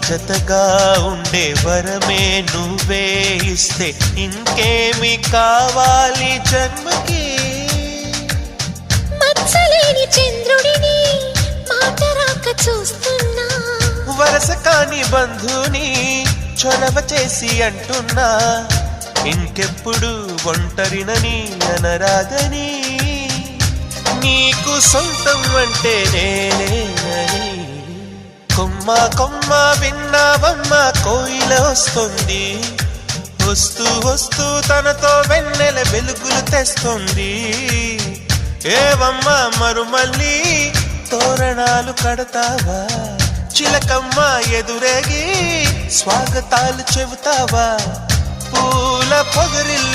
జతగా ఉండే వరమే నువ్వే ఇస్తే ఇంకేమి కావాలి జన్మకి. మచ్చలేని చంద్రుడిని మాట రాక చూస్తున్నా, వరస కాని బంధుని చొరవ చేసి అంటున్నా, ఇంకెప్పుడు ఒంటరినని అనరాదని, నీకు సొంతం అంటే నేనేనని. కొమ్మ కొమ్మ విన్నావమ్మ కోయిల వస్తుంది, వస్తూ వస్తూ తనతో వెన్నెల వెలుగులు తెస్తుంది. ఏవమ్మ మరుమల్లి తోరణాలు కడతావా, చిలకమ్మ ఎదురేగి స్వాగతాలు చెబుతావా, పూల పొగరిల్లు